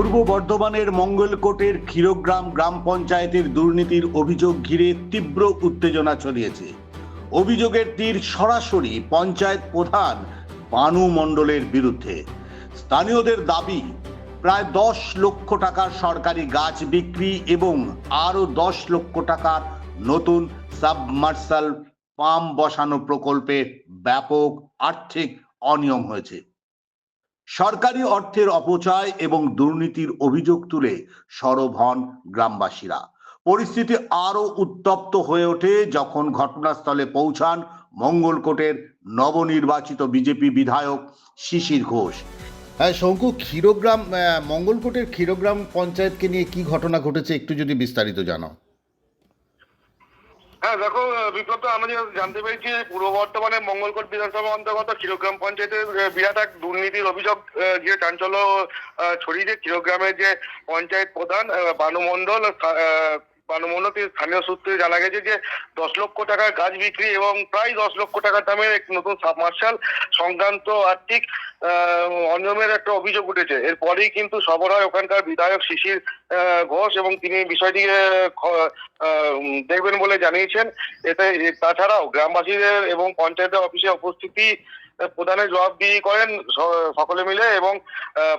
পূর্ব বর্ধমানের মঙ্গলকোটের ক্ষীরগ্রাম গ্রাম পঞ্চায়েতের দুর্নীতির অভিযোগ ঘিরে তীব্র উত্তেজনা ছড়িয়েছে। অভিযোগের তীর সরাসরি পঞ্চায়েত প্রধান বানু মণ্ডলের বিরুদ্ধে। স্থানীয়দের দাবি, প্রায় 10 লক্ষ টাকার সরকারি গাছ বিক্রি এবং আরও 10 লক্ষ টাকার নতুন সাবমার্সাল পাম্প বসানো প্রকল্পে ব্যাপক আর্থিক অনিয়ম হয়েছে। সরকারি অর্থের অপচয় এবং দুর্নীতির অভিযোগ তুলে সরব হন গ্রামবাসীরা। পরিস্থিতি আরো উত্তপ্ত হয়ে ওঠে যখন ঘটনাস্থলে পৌঁছান মঙ্গলকোটের নবনির্বাচিত বিজেপি বিধায়ক শিশির ঘোষ। শঙ্কু, মঙ্গলকোটের ক্ষীরগ্রাম পঞ্চায়েতকে নিয়ে কি ঘটনা ঘটেছে একটু যদি বিস্তারিত জানাও। হ্যাঁ দেখো বিগত আমরা জানতে পেরেছি পূর্ব বর্ধমানে মঙ্গলকোট বিধানসভা অন্তর্গত ক্ষীরগ্রাম পঞ্চায়েতের বিরাট এক দুর্নীতির অভিযোগ যে চাঞ্চল্য ছড়িয়েছে। ক্ষীরগ্রামের যে পঞ্চায়েত প্রধান বানু মণ্ডল স্থানীয় সূত্রে জানা গেছে যে 10 লক্ষ টাকার গাছ বিক্রি এবং প্রায় 10 লক্ষ টাকার দামের এক নতুন সাবমার্শাল সংক্রান্ত আর্থিক অনিয়মের একটা অভিযোগ উঠেছে। এরপরেই কিন্তু সরব হয় ওখানকার বিধায়ক শিশির ঘোষ এবং তিনি বিষয়টিকে দেখবেন বলে জানিয়েছেন। এতে তাছাড়াও গ্রামবাসীদের এবং পঞ্চায়েতের অফিসে উপস্থিতি প্রধানের জবাবদিহি করেন সকলে মিলে এবং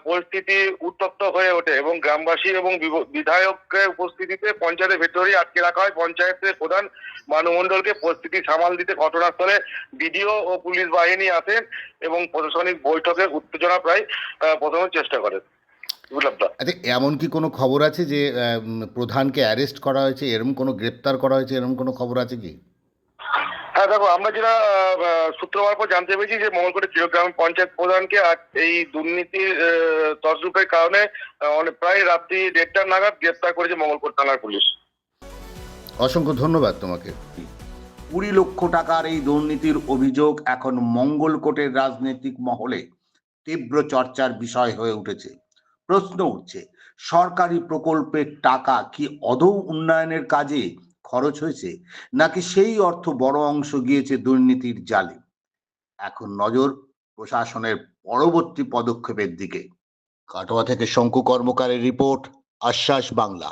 পরিস্থিতি উত্তপ্ত হয়ে ওঠে এবং গ্রামবাসী এবং বিধায়কের উপস্থিতিতে পঞ্চায়েতের ভেতরেই আটকে রাখা হয় পঞ্চায়েতের প্রধান বানু মণ্ডলকে। পরিস্থিতি সামাল দিতে ঘটনাস্থলে বিডিও ও পুলিশ বাহিনী আসেন এবং প্রশাসনিক বৈঠকে উত্তেজনা প্রায় প্রথমের চেষ্টা করেন। আচ্ছা, এমন কি কোনো খবর আছে যে প্রধানকে অ্যারেস্ট করা হয়েছে, এরকম কোনো গ্রেপ্তার করা হয়েছে, এরকম কোনো খবর আছে কি? হ্যাঁ দেখো, আমরা যেটা সূত্র মারফত জানতে পেরেছি যে মঙ্গলকোটের ক্ষীরগ্রাম পঞ্চায়েত প্রধানকে এই দুর্নীতির তছরূপের কারণে প্রায় রাত্রি 1:30 নাগাদ গ্রেপ্তার করেছে মঙ্গলকোট থানার পুলিশ। অসংখ্য ধন্যবাদ তোমাকে। 20 লক্ষ টাকার এই দুর্নীতির অভিযোগ এখন মঙ্গলকোটের রাজনৈতিক মহলে তীব্র চর্চার বিষয় হয়ে উঠেছে। প্রশ্ন উঠছে, সরকারি প্রকল্পের টাকা কি আদৌ উন্নয়নের কাজে খরচ হয়েছে, নাকি সেই অর্থ বড় অংশ গিয়েছে দুর্নীতির জালে? এখন নজর প্রশাসনের পরবর্তী পদক্ষেপের দিকে। কাটোয়া থেকে শঙ্কু কর্মকারের রিপোর্ট, আশ্বাস বাংলা।